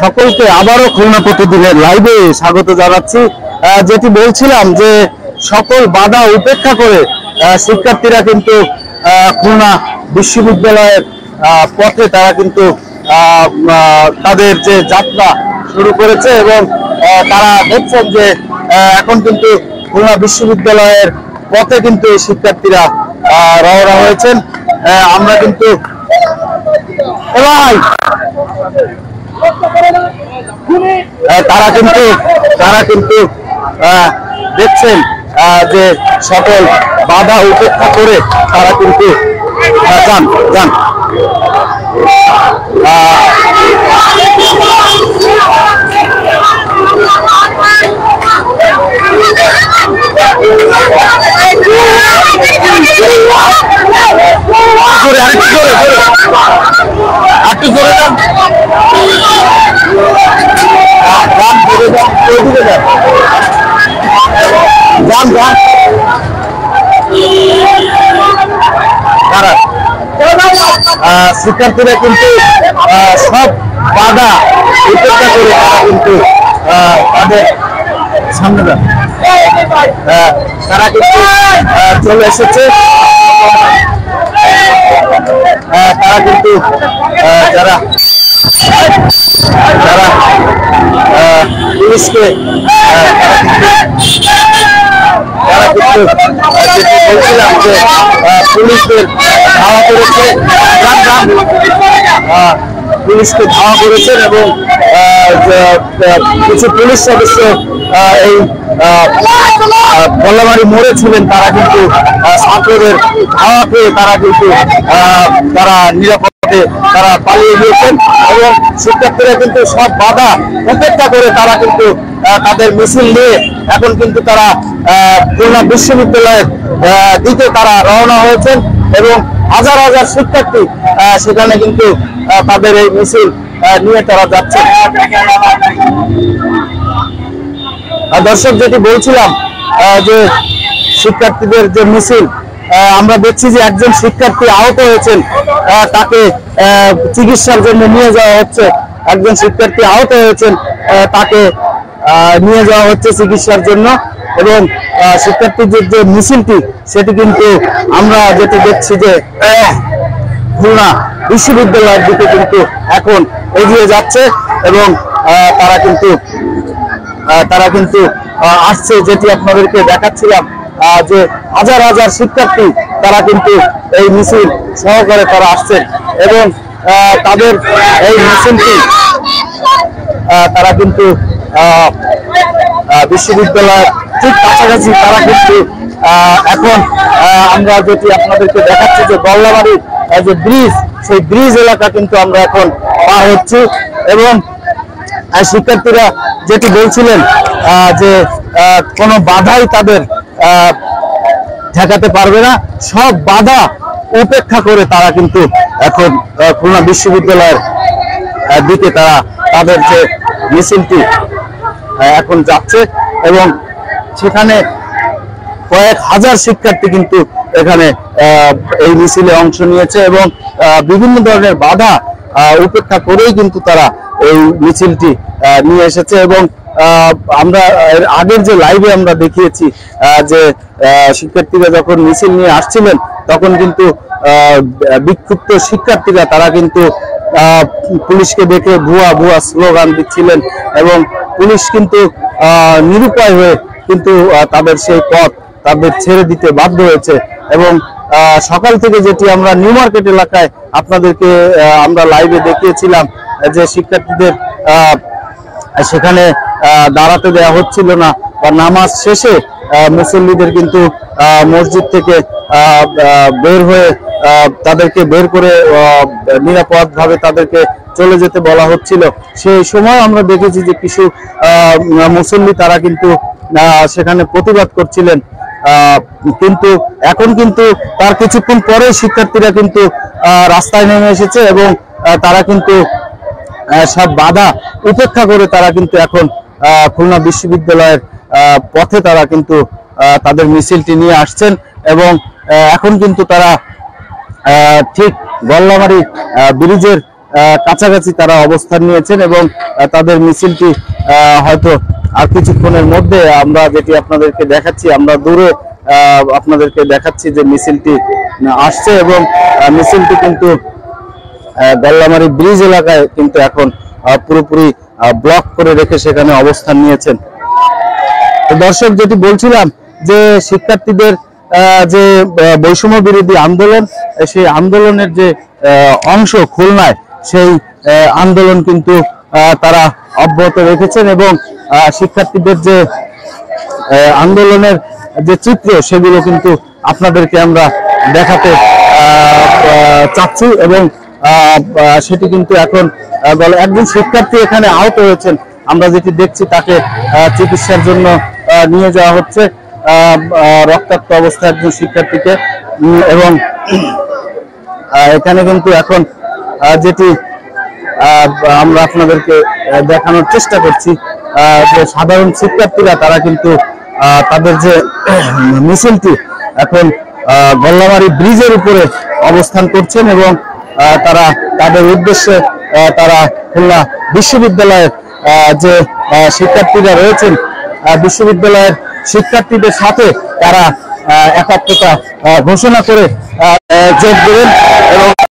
সকলকে আবারও খুলনা প্রতিদিনের লাইভে স্বাগত জানাচ্ছি। যেটি বলছিলাম যে সকল বাধা উপেক্ষা করে শিক্ষার্থীরা কিন্তু খুলনা বিশ্ববিদ্যালয়ের পথে তারা কিন্তু তাদের যে যাত্রা শুরু করেছে এবং তারা দেখছেন যে এখন কিন্তু খুলনা বিশ্ববিদ্যালয়ের পথে কিন্তু এই শিক্ষার্থীরা রওনা হয়েছেন। আমরা কিন্তু তারা কিন্তু দেখছেন যে সকল বাধা উপেক্ষা করে তারা কিন্তু যান একটু জোরে যান, শিক্ষার্থীরা কিন্তু সব বাধা উপেক্ষা করে তারা কিন্তু তাদের সামনে তারা কিন্তু চলে এসেছে। তারা কিন্তু যারা পুলিশকে বলছিলাম যে পুলিশদের ধাওয়া করেছে, পুলিশকে ধাওয়া করেছেন এবং কিছু পুলিশ সদস্য এই বল্লামারি মোড়ে ছিলেন, তারা কিন্তু ছাত্রদের ধাওয়া পেয়ে তারা কিন্তু তারা নিরাপদে তারা পালিয়ে গিয়েছেন এবং শিক্ষার্থীরা কিন্তু সব বাধা উপেক্ষা করে তারা কিন্তু তাদের মিছিল নিয়ে এখন কিন্তু তারা খুলনা বিশ্ববিদ্যালয়ের দিকে তারা রওনা হয়েছেন এবং হাজার হাজার শিক্ষার্থী সেখানে কিন্তু তাদের এই মিছিল নিয়ে তারা যাচ্ছে। দর্শক, যেটি বলছিলাম যে শিক্ষার্থীদের যে মিছিল, আমরা দেখছি যে একজন শিক্ষার্থী আহত হয়েছেন, তাকে চিকিৎসার জন্য নিয়ে যাওয়া হচ্ছে। একজন শিক্ষার্থী আহত হয়েছেন, তাকে নিয়ে যাওয়া হচ্ছে চিকিৎসার জন্য এবং শিক্ষার্থীদের যে মিছিলটি সেটি কিন্তু আমরা যেটি দেখছি যে খুলনা বিশ্ববিদ্যালয়ের দিকে কিন্তু এখন এগিয়ে যাচ্ছে এবং তারা কিন্তু আসছে। যেটি আপনাদেরকে দেখাচ্ছিলাম যে হাজার হাজার শিক্ষার্থী তারা কিন্তু এই মিছিল সহকারে তারা আসছেন এবং তাদের এই মিছিলটি তারা কিন্তু বিশ্ববিদ্যালয়ের ঠিক কাছাকাছি তারা কিন্তু এখন আমরা যেটি আপনাদেরকে দেখাচ্ছি যে বল্লামারি যে ব্রিজ, সেই ব্রিজ এলাকা কিন্তু আমরা এখন পার হচ্ছি এবং শিক্ষার্থীরা যেটি বলছিলেন যে কোনো বাধাই তাদের ঠেকাতে পারবে না, সব বাধা উপেক্ষা করে তারা কিন্তু এখন খুলনা বিশ্ববিদ্যালয়ের দিকে তারা তাদের যে মিছিলটি এখন যাচ্ছে এবং সেখানে কয়েক হাজার শিক্ষার্থী কিন্তু এখানে এই মিছিলে অংশ নিয়েছে এবং বিভিন্ন ধরনের বাধা উপেক্ষা করেই কিন্তু তারা এই মিছিলটি নিয়ে এসেছে এবং আমরা আগের যে লাইভে আমরা দেখিয়েছি যে শিক্ষার্থীরা যখন মিছিল নিয়ে আসছিলেন তখন কিন্তু বিক্ষুব্ধ শিক্ষার্থীরা তারা কিন্তু পুলিশকে দেখে ভুয়া ভুয়া স্লোগান দিচ্ছিলেন এবং পুলিশ কিন্তু নিরুপায় হয়ে কিন্তু তাদের সেই পথ তাদের ছেড়ে দিতে বাধ্য হয়েছে এবং সকাল থেকে যেটি আমরা নিউ মার্কেট এলাকায় আপনাদেরকে আমরা লাইভে দেখিয়েছিলাম যে শিক্ষার্থীদের সেখানে দাঁড়াতে দেওয়া হচ্ছিল না বা নামাজ শেষে মুসল্লিদের কিন্তু মসজিদ থেকে বের হয়ে তাদেরকে বের করে নিরাপদভাবে তাদেরকে চলে যেতে বলা হচ্ছিল। সেই সময় আমরা দেখেছি যে কিছু মুসল্লি তারা কিন্তু সেখানে প্রতিবাদ করছিলেন, কিন্তু এখন কিন্তু তার কিছুক্ষণ পরে শিক্ষার্থীরা কিন্তু রাস্তায় নেমে এসেছে এবং তারা কিন্তু সব বাধা উপেক্ষা করে তারা কিন্তু এখন খুলনা বিশ্ববিদ্যালয়ের পথে তারা কিন্তু তাদের মিছিলটি নিয়ে আসছেন এবং এখন কিন্তু তারা ঠিক গল্লামারি ব্রিজের কাছাকাছি তারা অবস্থান নিয়েছেন এবং তাদের মিছিলটি হয়তো আর কিছুক্ষণের মধ্যে আমরা যেটি আপনাদেরকে দেখাচ্ছি, আমরা দূরে আপনাদেরকে দেখাচ্ছি যে মিছিলটি আসছে এবং মিছিলটি কিন্তু গল্লামারী ব্রিজ এলাকায় কিন্তু এখন পুরোপুরি ব্লক করে রেখে সেখানে অবস্থান নিয়েছেন। তো দর্শক, যেটি বলছিলাম যে শিক্ষার্থীদের যে বৈষম্য বিরোধী আন্দোলন, সেই আন্দোলনের যে অংশ খুলনায়, সেই আন্দোলন কিন্তু তারা অব্যাহত রেখেছেন এবং শিক্ষার্থীদের যে আন্দোলনের যে চিত্র সেগুলো কিন্তু আপনাদেরকে আমরা দেখাতে চাচ্ছি এবং সেটি কিন্তু এখন একজন শিক্ষার্থী এখানে আহত হয়েছেন, আমরা যেটি দেখছি তাকে চিকিৎসার জন্য নিয়ে যাওয়া হচ্ছে, রক্তাক্ত অবস্থায় একজন শিক্ষার্থীকে। এবং এখানে কিন্তু এখন যেটি আমরা আপনাদেরকে দেখানোর চেষ্টা করছি যে সাধারণ শিক্ষার্থীরা তারা কিন্তু তাদের যে মিছিলটি এখন গল্লামারী ব্রিজের উপরে অবস্থান করছেন এবং তারা তাদের উদ্দেশ্যে তারা খুলনা বিশ্ববিদ্যালয়ের যে শিক্ষার্থীরা রয়েছেন, বিশ্ববিদ্যালয়ের শিক্ষার্থীদের সাথে তারা একাত্মতা ঘোষণা করে যোগ দেবেন এবং